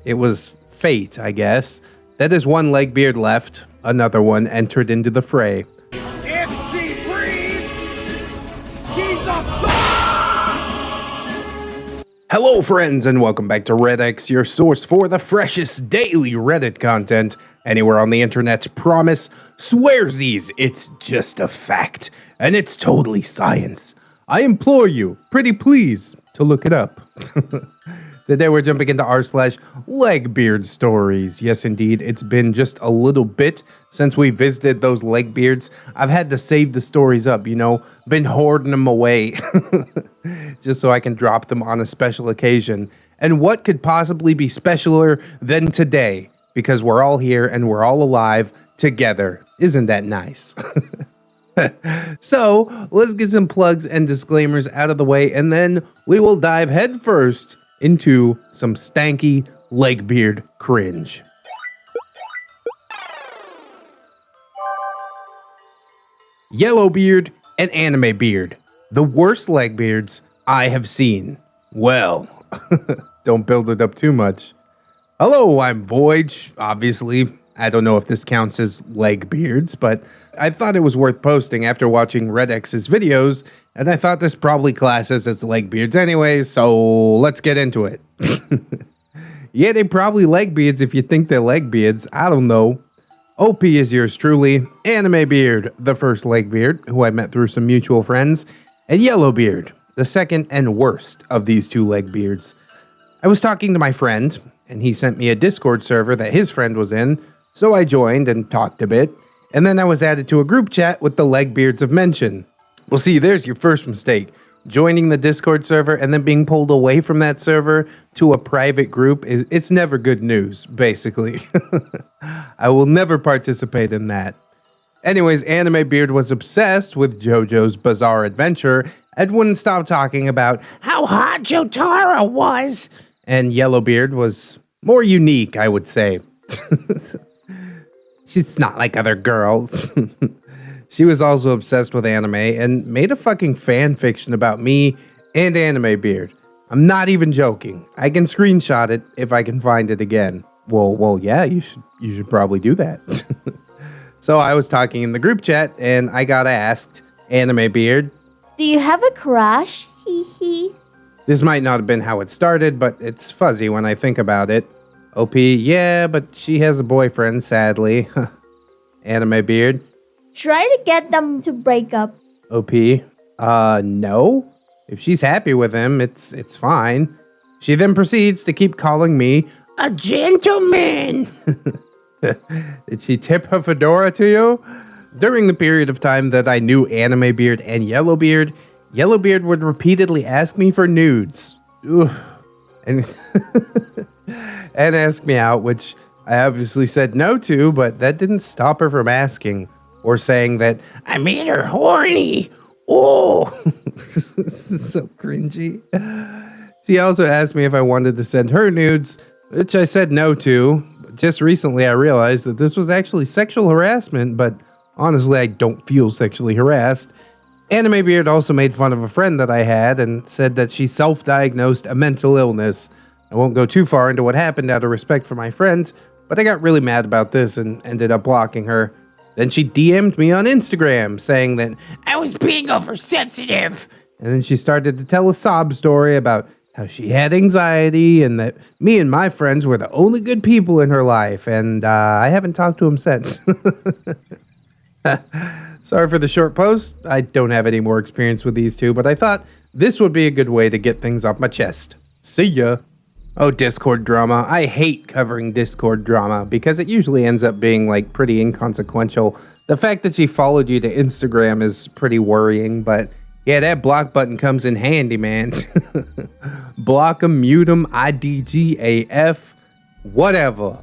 It was fate, I guess. That is one Legbeard left. Another one entered into the fray. If she breathes, she's a Hello, friends, and welcome back to ReddX, your source for the freshest daily Reddit content anywhere on the internet. Promise, swearsies, it's just a fact, and it's totally science. I implore you, pretty please, to look it up. Today we're jumping into r/LegbeardStories. Yes, indeed, it's been just a little bit since we visited those Legbeards. I've had to save the stories up, been hoarding them away just so I can drop them on a special occasion. And what could possibly be specialer than today? Because we're all here and we're all alive together. Isn't that nice? So let's get some plugs and disclaimers out of the way, and then we will dive headfirst into some stanky Legbeard cringe. Yellowbeard and Anime Beard, the worst Legbeards I have seen. Well, don't build it up too much. Hello, I'm Voyage. Obviously, I don't know if this counts as Legbeards, but I thought it was worth posting after watching ReddX's videos, and I thought this probably classes as Legbeards anyways, so let's get into it. Yeah, they probably Legbeards if you think they're Legbeards. I don't know. OP is yours truly, Anime Beard, the first Legbeard, who I met through some mutual friends, and Yellowbeard, the second and worst of these two Legbeards. I was talking to my friend, and he sent me a Discord server that his friend was in, so I joined and talked a bit, and then I was added to a group chat with the Legbeards of mention. Well, see, there's your first mistake. Joining the Discord server and then being pulled away from that server to a private group, it's never good news, basically. I will never participate in that. Anyways, Anime Beard was obsessed with JoJo's Bizarre Adventure and wouldn't stop talking about how hot Jotaro was. And Yellowbeard was more unique, I would say. She's not like other girls. She was also obsessed with anime and made a fucking fan fiction about me and Anime Beard. I'm not even joking. I can screenshot it if I can find it again. Well, yeah, you should probably do that. So I was talking in the group chat and I got asked, Anime Beard, do you have a crush? Hee hee. This might not have been how it started, but it's fuzzy when I think about it. OP, yeah, but she has a boyfriend, sadly. Anime Beard. Try to get them to break up. OP, no. If she's happy with him, it's fine. She then proceeds to keep calling me a gentleman. Did she tip her fedora to you? During the period of time that I knew Anime Beard and Yellowbeard, Yellowbeard would repeatedly ask me for nudes. Ooh. And ask me out, which I obviously said no to, but that didn't stop her from asking or saying that I made her horny. Oh, this is so cringy. She also asked me if I wanted to send her nudes, which I said no to. Just recently I realized that this was actually sexual harassment, but honestly I don't feel sexually harassed. Anime Beard also made fun of a friend that I had and said that she self-diagnosed a mental illness. I won't go too far into what happened out of respect for my friend, but I got really mad about this and ended up blocking her. Then she DM'd me on Instagram saying that I was being oversensitive. And then she started to tell a sob story about how she had anxiety and that me and my friends were the only good people in her life. And I haven't talked to him since. Sorry for the short post. I don't have any more experience with these two, but I thought this would be a good way to get things off my chest. See ya. Oh, Discord drama. I hate covering Discord drama because it usually ends up being like pretty inconsequential. The fact that she followed you to Instagram is pretty worrying, but yeah, that block button comes in handy, man. Block 'em, mute 'em, IDGAF, whatever.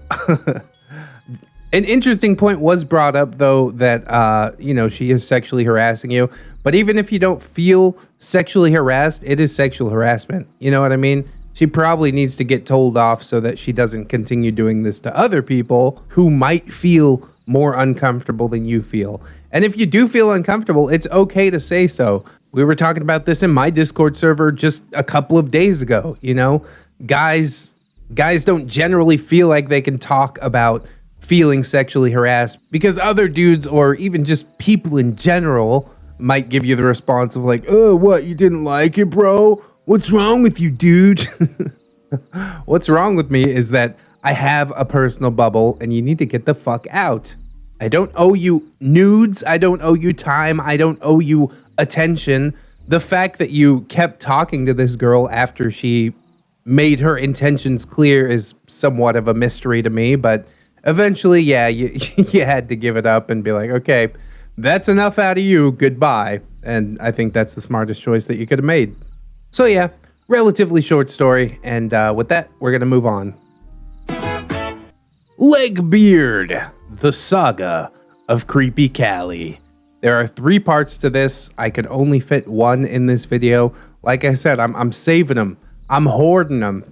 An interesting point was brought up, though, that, she is sexually harassing you. But even if you don't feel sexually harassed, it is sexual harassment. You know what I mean? She probably needs to get told off so that she doesn't continue doing this to other people who might feel more uncomfortable than you feel. And if you do feel uncomfortable, it's okay to say so. We were talking about this in my Discord server just a couple of days ago, Guys Guys don't generally feel like they can talk about feeling sexually harassed because other dudes or even just people in general might give you the response of like, oh, what, you didn't like it, bro? What's wrong with you, dude? What's wrong with me is that I have a personal bubble and you need to get the fuck out. I don't owe you nudes. I don't owe you time. I don't owe you attention. The fact that you kept talking to this girl after she made her intentions clear is somewhat of a mystery to me, but eventually, yeah, you had to give it up and be like, okay, that's enough out of you, goodbye. And I think that's the smartest choice that you could have made. So yeah, relatively short story, and with that, we're gonna move on. Legbeard, the saga of Kreepy Kali. There are 3 parts to this. I could only fit 1 in this video. Like I said, I'm saving them. I'm hoarding them.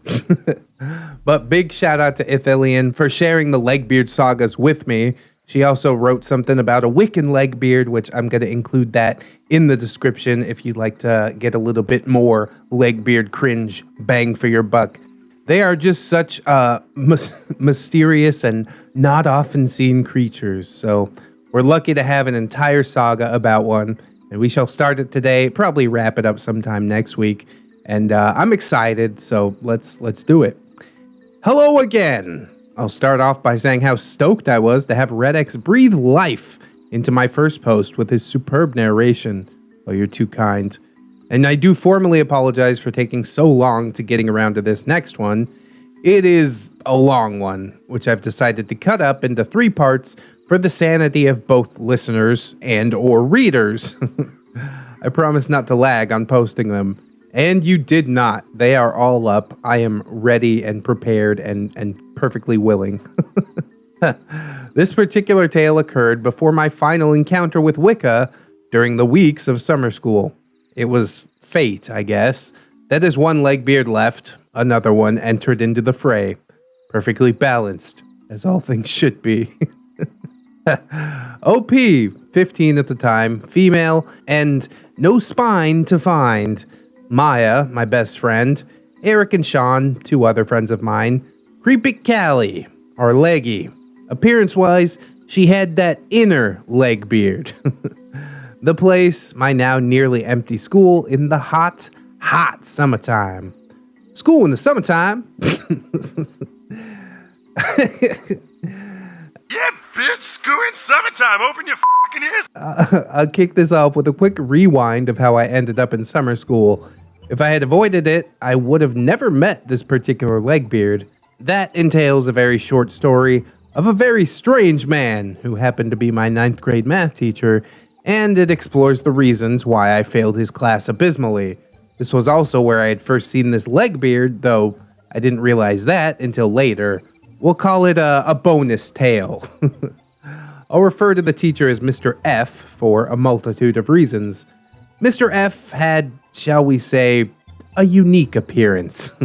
But big shout out to Ithillian for sharing the Legbeard sagas with me. She also wrote something about a Wiccan Legbeard, which I'm going to include that in the description if you'd like to get a little bit more Legbeard cringe bang for your buck. They are just such mysterious and not often seen creatures. So we're lucky to have an entire saga about one, and we shall start it today, probably wrap it up sometime next week. And I'm excited, so let's do it. Hello again. I'll start off by saying how stoked I was to have ReddX breathe life into my first post with his superb narration. Oh, you're too kind. And I do formally apologize for taking so long to getting around to this next one. It is a long one, which I've decided to cut up into 3 parts for the sanity of both listeners and or readers. I promise not to lag on posting them. And you did not. They are all up. I am ready and prepared and perfectly willing. This particular tale occurred before my final encounter with Wicca during the weeks of summer school. It was fate, I guess, that as one Legbeard left, another one entered into the fray. Perfectly balanced, as all things should be. OP, 15 at the time, female, and no spine to find. Maya, my best friend, Eric and Sean, 2 other friends of mine, Kreepy Kali, or Leggy. Appearance-wise, she had that inner Legbeard. The place, my now nearly empty school in the hot, hot summertime. School in the summertime? Yeah, bitch, school in summertime. Open your fucking ears. I'll kick this off with a quick rewind of how I ended up in summer school. If I had avoided it, I would have never met this particular Legbeard. That entails a very short story of a very strange man who happened to be my 9th grade math teacher, and it explores the reasons why I failed his class abysmally. This was also where I had first seen this Legbeard, though I didn't realize that until later. We'll call it a bonus tale. I'll refer to the teacher as Mr. F for a multitude of reasons. Mr. F had, shall we say, a unique appearance.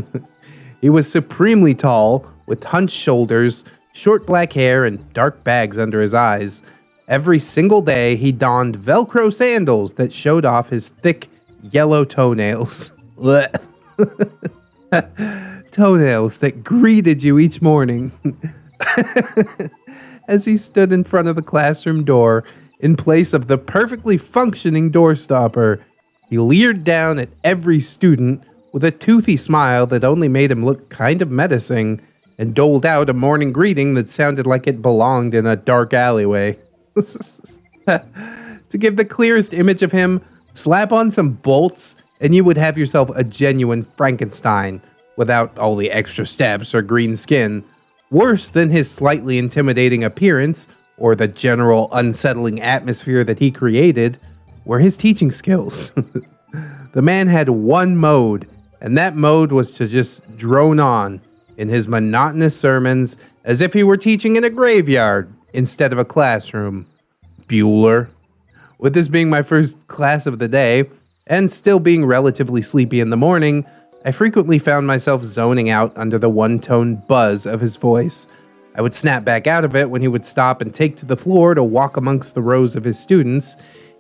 He was supremely tall, with hunched shoulders, short black hair, and dark bags under his eyes. Every single day, he donned Velcro sandals that showed off his thick, yellow toenails. Toenails that greeted you each morning. As he stood in front of the classroom door, in place of the perfectly functioning door stopper, he leered down at every student with a toothy smile that only made him look kind of menacing, and doled out a morning greeting that sounded like it belonged in a dark alleyway. To give the clearest image of him, slap on some bolts, and you would have yourself a genuine Frankenstein, without all the extra steps or green skin. Worse than his slightly intimidating appearance, or the general unsettling atmosphere that he created, were his teaching skills. The man had one mode, and that mode was to just drone on in his monotonous sermons as if he were teaching in a graveyard instead of a classroom. Bueller. With this being my first class of the day, and still being relatively sleepy in the morning, I frequently found myself zoning out under the one-tone buzz of his voice. I would snap back out of it when he would stop and take to the floor to walk amongst the rows of his students,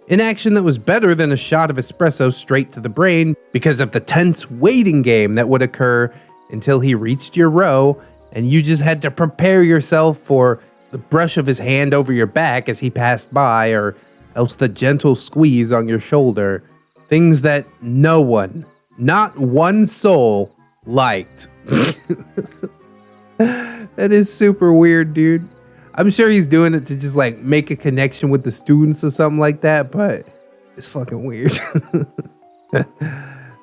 in action that was better than a shot of espresso straight to the brain because of the tense waiting game that would occur until he reached your row, and you just had to prepare yourself for the brush of his hand over your back as he passed by, or else the gentle squeeze on your shoulder. Things that no one, not one soul, liked. That is super weird, dude. I'm sure he's doing it to just like make a connection with the students or something like that, but it's fucking weird.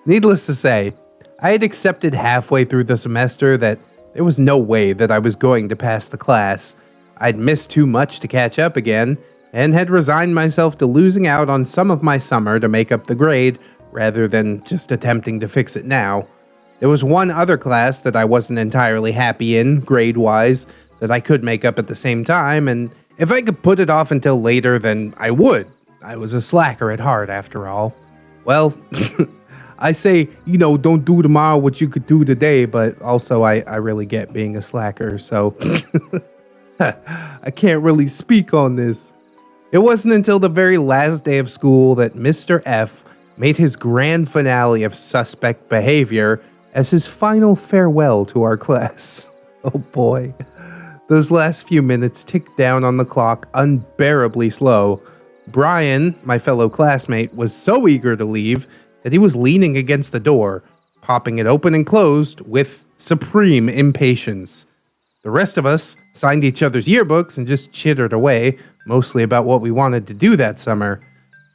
Needless to say, I had accepted halfway through the semester that there was no way that I was going to pass the class. I'd missed too much to catch up again, and had resigned myself to losing out on some of my summer to make up the grade, rather than just attempting to fix it now. There was one other class that I wasn't entirely happy in, grade-wise, that I could make up at the same time, and if I could put it off until later, then I would. I was a slacker at heart, after all. Well, I say, don't do tomorrow what you could do today, but also I really get being a slacker, so I can't really speak on this. It wasn't until the very last day of school that Mr. F made his grand finale of suspect behavior as his final farewell to our class. Oh boy. Those last few minutes ticked down on the clock unbearably slow. Brian, my fellow classmate, was so eager to leave that he was leaning against the door, popping it open and closed with supreme impatience. The rest of us signed each other's yearbooks and just chittered away, mostly about what we wanted to do that summer.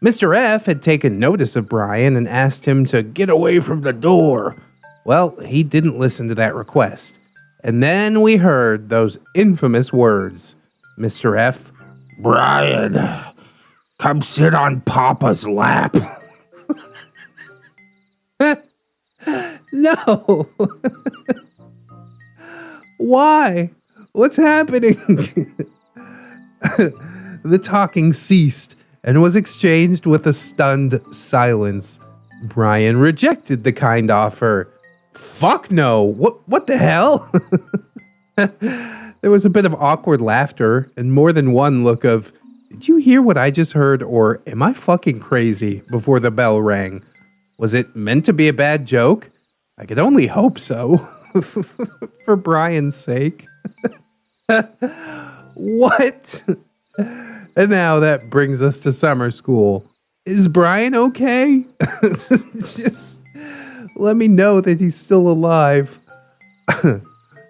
Mr. F had taken notice of Brian and asked him to get away from the door. Well, he didn't listen to that request. And then we heard those infamous words. Mr. F, "Brian, come sit on Papa's lap." No. Why? What's happening? The talking ceased and was exchanged with a stunned silence. Brian rejected the kind offer. Fuck no. What the hell? There was a bit of awkward laughter and more than one look of, "Did you hear what I just heard, or am I fucking crazy?" before the bell rang. Was it meant to be a bad joke? I could only hope so. For Brian's sake. What? And now that brings us to summer school. Is Brian okay? Just let me know that he's still alive.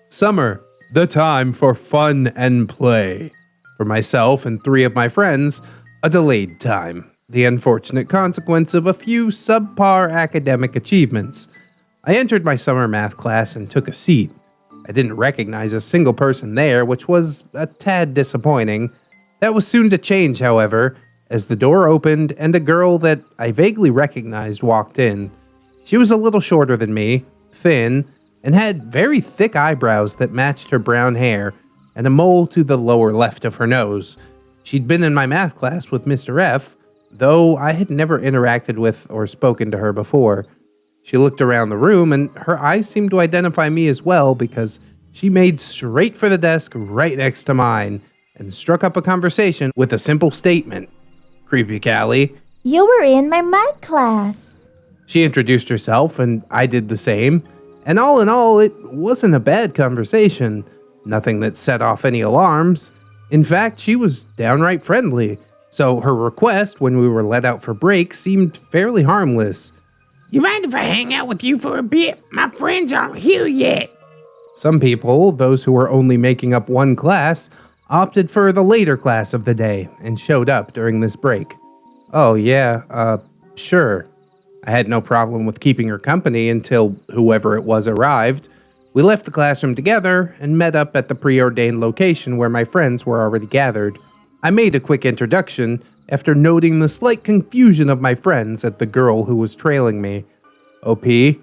Summer, the time for fun and play. For myself and 3 of my friends, a delayed time. The unfortunate consequence of a few subpar academic achievements. I entered my summer math class and took a seat. I didn't recognize a single person there, which was a tad disappointing. That was soon to change, however, as the door opened and a girl that I vaguely recognized walked in. She was a little shorter than me, thin, and had very thick eyebrows that matched her brown hair and a mole to the lower left of her nose. She'd been in my math class with Mr. F, though I had never interacted with or spoken to her before. She looked around the room, and her eyes seemed to identify me as well because she made straight for the desk right next to mine and struck up a conversation with a simple statement. "Kreepy Kali." You were in my math class. She introduced herself, and I did the same. And all in all, it wasn't a bad conversation. Nothing that set off any alarms. In fact, she was downright friendly. So her request when we were let out for break seemed fairly harmless. "You mind if I hang out with you for a bit? My friends aren't here yet." Some people, those who were only making up one class, opted for the later class of the day and showed up during this break. Oh yeah, sure. I had no problem with keeping her company until whoever it was arrived. We left the classroom together and met up at the preordained location where my friends were already gathered. I made a quick introduction after noting the slight confusion of my friends at the girl who was trailing me. "OP,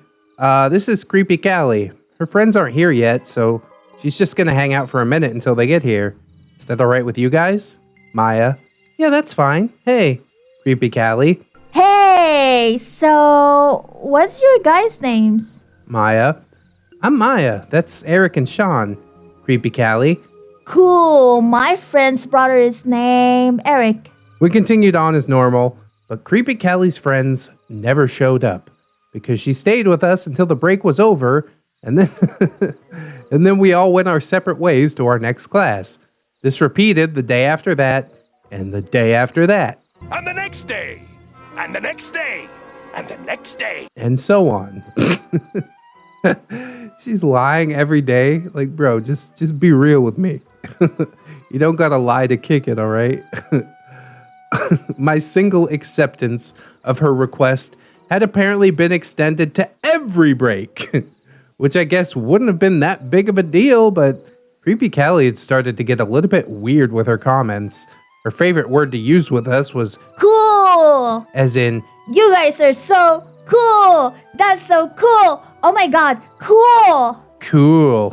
this is Kreepy Kali. Her friends aren't here yet, so she's just gonna hang out for a minute until they get here. Is that alright with you guys?" Maya, "Yeah, that's fine. Hey." Kreepy Kali, Hey, so what's your guys' names? Maya, "I'm Maya. That's Eric and Sean." Kreepy Kali. Cool, my friend's brother is named Eric. We continued on as normal, but Kreepy Kali's friends never showed up because she stayed with us until the break was over And then and then we all went our separate ways to our next class. This repeated the day after that, and the day after that. And the next day, and the next day, and the next day. And so on. She's lying every day. Like, bro, just be real with me. You don't gotta lie to kick it, all right? My single acceptance of her request had apparently been extended to every break, which I guess wouldn't have been that big of a deal, but Kreepy Kali had started to get a little bit weird with her comments. Her favorite word to use with us was Cool! as in, You guys are so cool! That's so cool! Oh my god, cool! cool.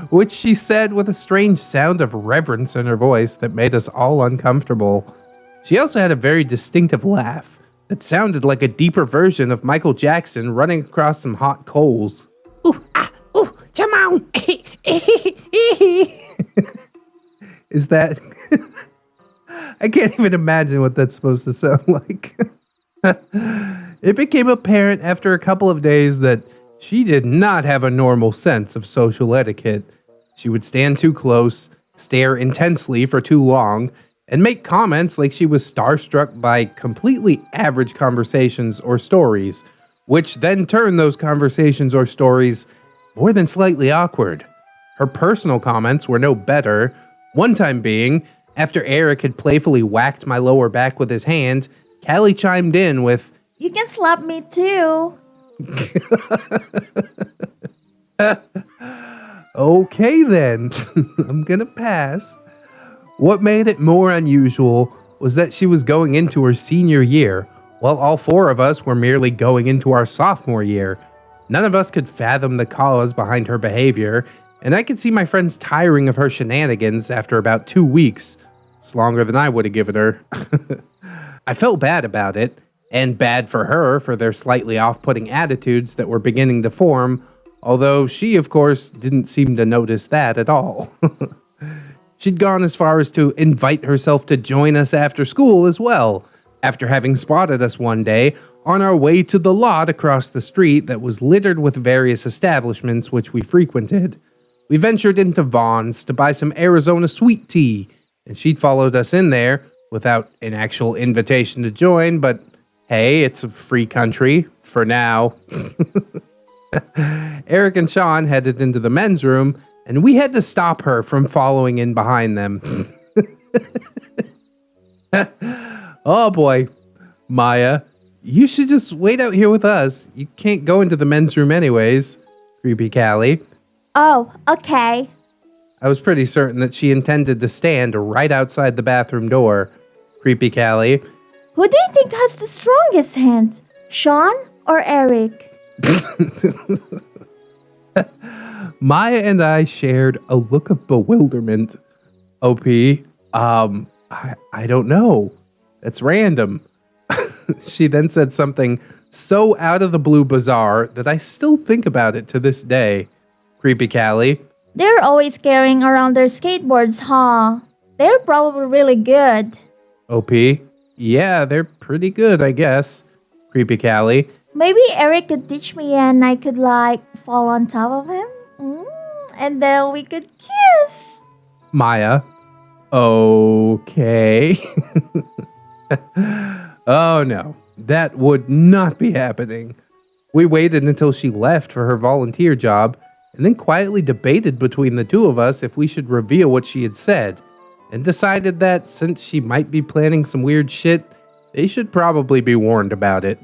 Which she said with a strange sound of reverence in her voice that made us all uncomfortable. She also had a very distinctive laugh that sounded like a deeper version of Michael Jackson running across some hot coals. Come on. Is that... I can't even imagine what that's supposed to sound like. It became apparent after a couple of days that she did not have a normal sense of social etiquette. She would stand too close, stare intensely for too long, and make comments like she was starstruck by completely average conversations or stories, which then turned those conversations or stories more than slightly awkward. Her personal comments were no better, one time being, after Eric had playfully whacked my lower back with his hand, Cali chimed in with, You can slap me too. Okay then, I'm gonna pass. What made it more unusual was that she was going into her senior year, while all four of us were merely going into our sophomore year. None of us could fathom the cause behind her behavior, and I could see my friends tiring of her shenanigans after about 2 weeks. It's longer than I would have given her. I felt bad about it, and bad for her for their slightly off-putting attitudes that were beginning to form, although she, of course, didn't seem to notice that at all. She'd gone as far as to invite herself to join us after school as well, after having spotted us one day on our way to the lot across the street that was littered with various establishments which we frequented. We ventured into Vaughn's to buy some Arizona sweet tea, and she'd followed us in there without an actual invitation to join, but hey, it's a free country, for now. Eric and Sean headed into the men's room, and we had to stop her from following in behind them. Oh boy, Maya, you should just wait out here with us. You can't go into the men's room anyways, Kreepy Kali. Oh, okay. I was pretty certain that she intended to stand right outside the bathroom door. Kreepy Kali. Who do you think has the strongest hand? Sean or Eric? Maya and I shared a look of bewilderment. OP, I don't know. That's random. She then said something so out of the blue bizarre that I still think about it to this day. Kreepy Kali. They're always carrying around their skateboards, huh? They're probably really good. OP, yeah, they're pretty good, I guess. Kreepy Kali. Maybe Eric could teach me and I could fall on top of him. And then we could kiss. Maya. Okay. Oh no, that would not be happening. We waited until she left for her volunteer job and then quietly debated between the two of us if we should reveal what she had said, and decided that since she might be planning some weird shit, they should probably be warned about it.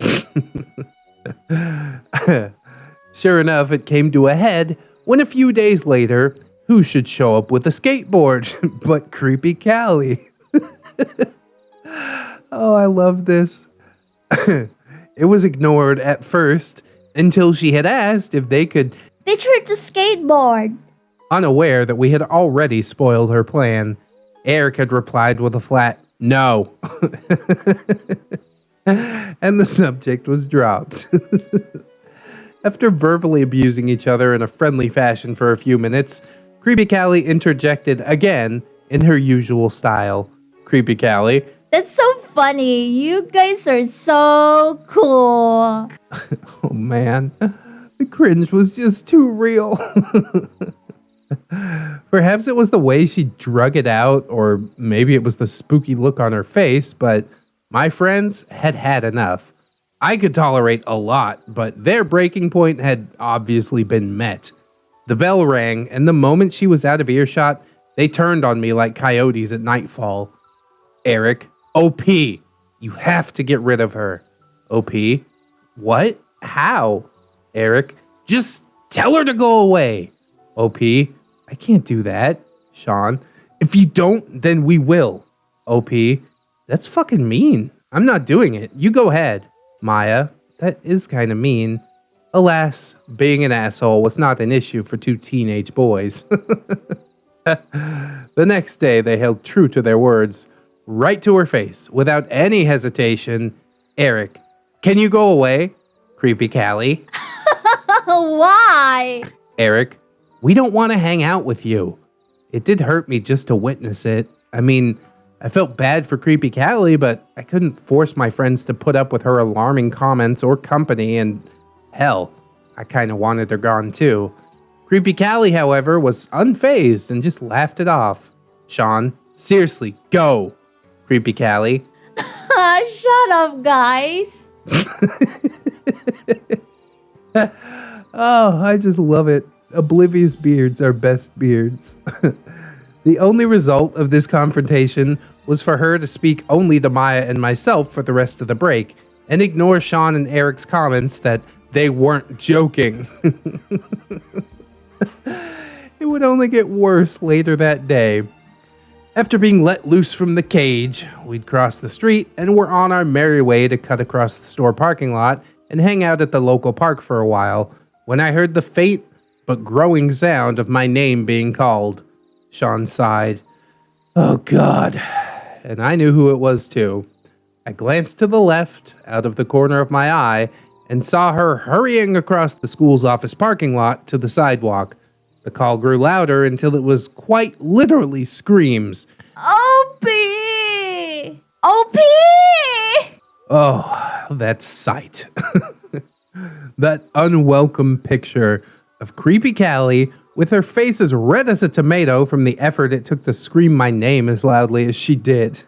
Sure enough, it came to a head when a few days later, who should show up with a skateboard but Kreepy Kali? Oh, I love this. It was ignored at first until she had asked if they could Teach her to skateboard. Unaware that we had already spoiled her plan, Eric had replied with a flat no. And the subject was dropped. After verbally abusing each other in a friendly fashion for a few minutes, Kreepy Kali interjected again in her usual style. Kreepy Kali. That's so funny. You guys are so cool. Oh man. The cringe was just too real. Perhaps it was the way she drug it out, or maybe it was the spooky look on her face, but my friends had had enough. I could tolerate a lot, but their breaking point had obviously been met. The bell rang, and the moment she was out of earshot, they turned on me like coyotes at nightfall. Eric, OP, you have to get rid of her. OP, what? How? Eric, just tell her to go away. OP, I can't do that. Sean, if you don't, then we will. OP, that's fucking mean. I'm not doing it. You go ahead. Maya, that is kind of mean. Alas, being an asshole was not an issue for two teenage boys. The next day, they held true to their words. Right to her face, without any hesitation. Eric, can you go away? Kreepy Kali. Why? Eric, we don't want to hang out with you. It did hurt me just to witness it. I mean, I felt bad for Kreepy Kali, but I couldn't force my friends to put up with her alarming comments or company, and hell, I kind of wanted her gone too. Kreepy Kali, however, was unfazed and just laughed it off. Sean, seriously, go. Kreepy Kali. Shut up, guys. Oh, I just love it. Oblivious beards are best beards. The only result of this confrontation was for her to speak only to Maya and myself for the rest of the break, and ignore Sean and Eric's comments that they weren't joking. It would only get worse later that day. After being let loose from the cage, we'd cross the street and were on our merry way to cut across the store parking lot and hang out at the local park for a while, when I heard the faint but growing sound of my name being called. Sean sighed. Oh God. And I knew who it was too. I glanced to the left, out of the corner of my eye, and saw her hurrying across the school's office parking lot to the sidewalk. The call grew louder until it was quite literally screams. OP! OP! Oh, that sight. That unwelcome picture of Kreepy Kali with her face as red as a tomato from the effort it took to scream my name as loudly as she did.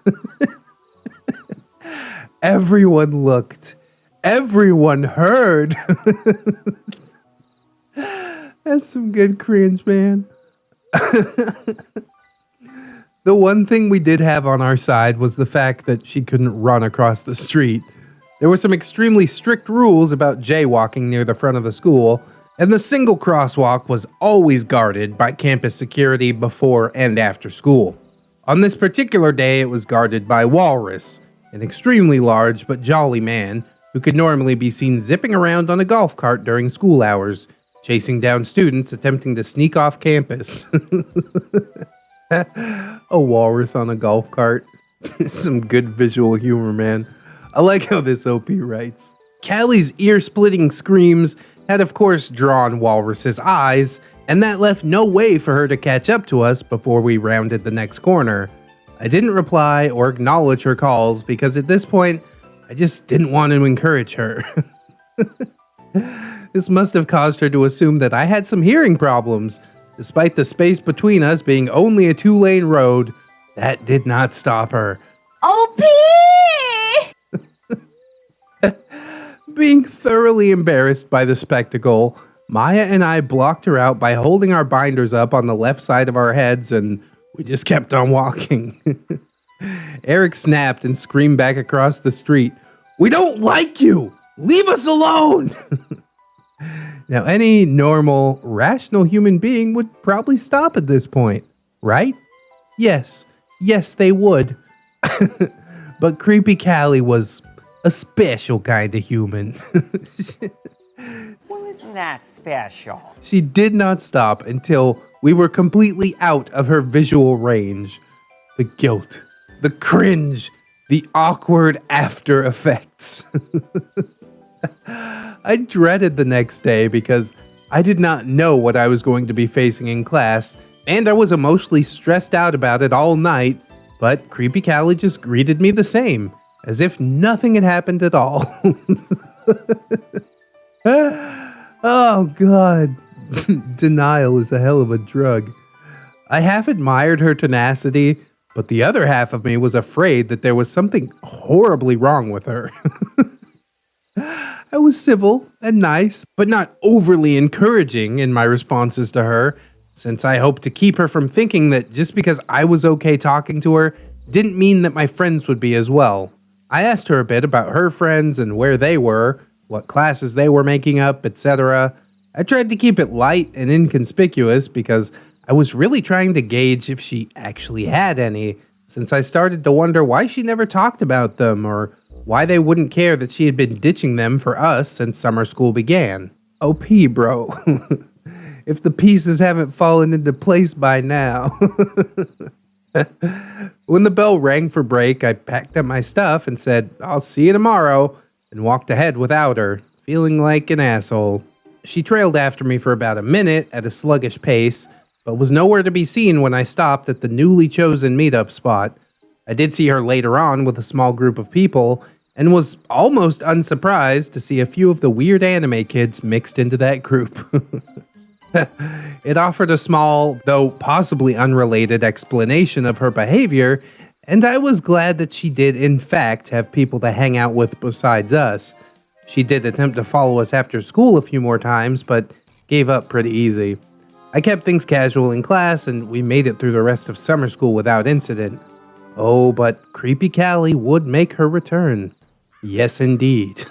Everyone looked. Everyone heard. That's some good cringe, man. The one thing we did have on our side was the fact that she couldn't run across the street. There were some extremely strict rules about jaywalking near the front of the school, and the single crosswalk was always guarded by campus security before and after school. On this particular day, it was guarded by Walrus, an extremely large but jolly man who could normally be seen zipping around on a golf cart during school hours, chasing down students attempting to sneak off campus. A walrus on a golf cart. Some good visual humor, man. I like how this OP writes. Callie's ear-splitting screams had of course drawn Walrus's eyes, and that left no way for her to catch up to us before we rounded the next corner. I didn't reply or acknowledge her calls because at this point, I just didn't want to encourage her. This must have caused her to assume that I had some hearing problems. Despite the space between us being only a 2-lane road, that did not stop her. OP! Being thoroughly embarrassed by the spectacle, Maya and I blocked her out by holding our binders up on the left side of our heads, and we just kept on walking. Eric snapped and screamed back across the street, "We don't like you! Leave us alone!" Now, any normal, rational human being would probably stop at this point, right? Yes, they would. But Kreepy Kali was a special kind of human. Well, isn't that special? She did not stop until we were completely out of her visual range. The guilt, the cringe, the awkward after effects. I dreaded the next day because I did not know what I was going to be facing in class, and I was emotionally stressed out about it all night, but Kreepy Kali just greeted me the same, as if nothing had happened at all. Oh, God. Denial is a hell of a drug. I half admired her tenacity, but the other half of me was afraid that there was something horribly wrong with her. I was civil and nice, but not overly encouraging in my responses to her, since I hoped to keep her from thinking that just because I was okay talking to her didn't mean that my friends would be as well. I asked her a bit about her friends and where they were, what classes they were making up, etc. I tried to keep it light and inconspicuous because I was really trying to gauge if she actually had any, since I started to wonder why she never talked about them or why they wouldn't care that she had been ditching them for us since summer school began. OP, bro. If the pieces haven't fallen into place by now. When the bell rang for break, I packed up my stuff and said, "I'll see you tomorrow," and walked ahead without her, feeling like an asshole. She trailed after me for about a minute at a sluggish pace, but was nowhere to be seen when I stopped at the newly chosen meetup spot. I did see her later on with a small group of people, and was almost unsurprised to see a few of the weird anime kids mixed into that group. It offered a small, though possibly unrelated, explanation of her behavior, and I was glad that she did in fact have people to hang out with besides us. She did attempt to follow us after school a few more times, but gave up pretty easy. I kept things casual in class, and we made it through the rest of summer school without incident. Oh, but Kreepy Kali would make her return. Yes, indeed.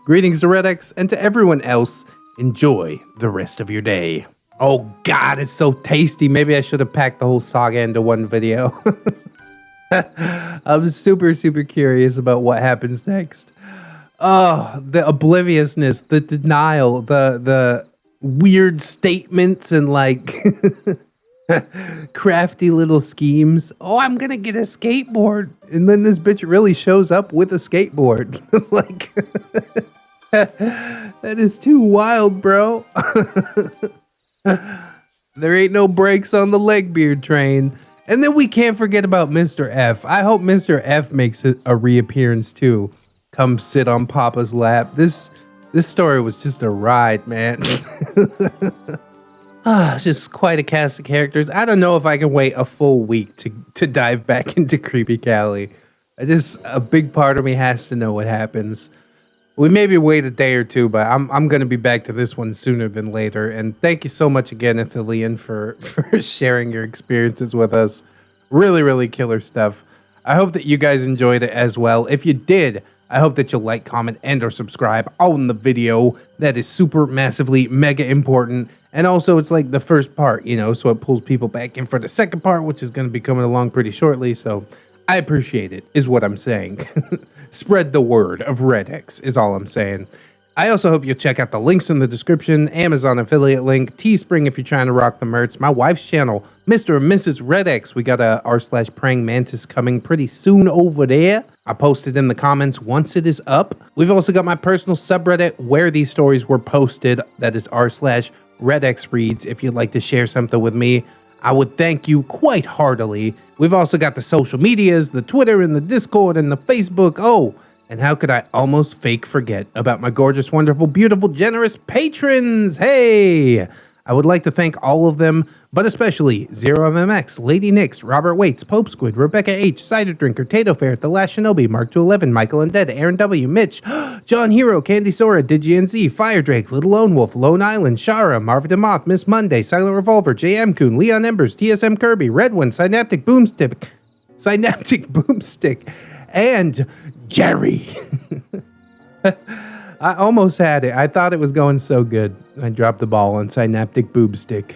Greetings to ReddX, and to everyone else, enjoy the rest of your day. Oh God, it's so tasty. Maybe I should have packed the whole saga into one video. I'm super curious about what happens next. Oh, the obliviousness, the denial, the weird statements and like crafty little schemes. Oh, I'm gonna get a skateboard. And then this bitch really shows up with a skateboard. Like, that is too wild, bro. There ain't no brakes on the Legbeard train. And then we can't forget about Mr. F. I hope Mr. F makes a reappearance too. Come sit on Papa's lap. This story was just a ride, man. Just quite a cast of characters. I don't know if I can wait a full week to dive back into Kreepy Kali. A big part of me has to know what happens. We maybe wait a day or two, but I'm going to be back to this one sooner than later. And thank you so much again, Athelian, for sharing your experiences with us. Really killer stuff. I hope that you guys enjoyed it as well. If you did, I hope that you'll like, comment, and or subscribe on the video. That is super massively mega important. And also it's like the first part, you know, so it pulls people back in for the second part, which is going to be coming along pretty shortly. So I appreciate it, is what I'm saying. Spread the word of ReddX is all I'm saying. I also hope you'll check out the links in the description, Amazon affiliate link, Teespring if you're trying to rock the merch, my wife's channel, Mr. and Mrs. ReddX. We got a r/praying mantis coming pretty soon over there. I posted in the comments once it is up. We've also got my personal subreddit where these stories were posted. That is r/ReddX reads. If you'd like to share something with me, I would thank you quite heartily. We've also got the social medias, the Twitter and the Discord and the Facebook. Oh, and how could I almost fake forget about my gorgeous, wonderful, beautiful, generous patrons? Hey! I would like to thank all of them, but especially Zero MMX, Lady Nix, Robert Waits, Pope Squid, Rebecca H, Cider Drinker, Tato Ferret, The Last Shinobi, Mark 211, Michael Undead, Aaron W, Mitch, John Hero, Candy Sora, DigiNZ, Fire Drake, Little Lone Wolf, Lone Island, Shara, Marvin DeMoth, Miss Monday, Silent Revolver, JM Coon, Leon Embers, TSM Kirby, Redwind, Synaptic Boomstick, and Jerry. I almost had it. I thought it was going so good. I dropped the ball on Synaptic Boomstick.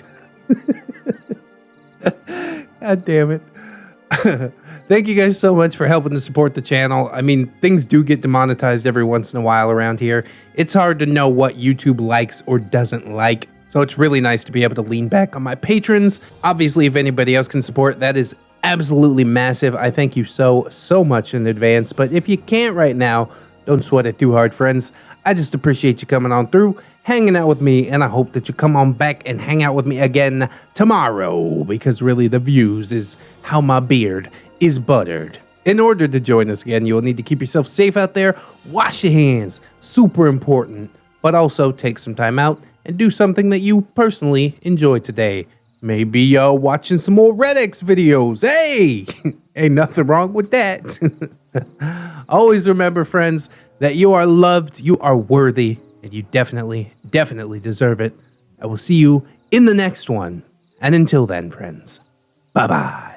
God damn it. Thank you guys so much for helping to support the channel. I mean, things do get demonetized every once in a while around here. It's hard to know what YouTube likes or doesn't like. So it's really nice to be able to lean back on my patrons. Obviously, if anybody else can support, that is absolutely massive. I thank you so much in advance. But if you can't right now, don't sweat it too hard, friends. I just appreciate you coming on through, hanging out with me, and I hope that you come on back and hang out with me again tomorrow, because really the views is how my beard is buttered. In order to join us again, you will need to keep yourself safe out there. Wash your hands. Super important. but also take some time out and do something that you personally enjoy today. Maybe watching some more ReddX videos. Hey, ain't nothing wrong with that. Always remember, friends, that you are loved, you are worthy, and you definitely deserve it. I will see you in the next one. And until then, friends, bye-bye.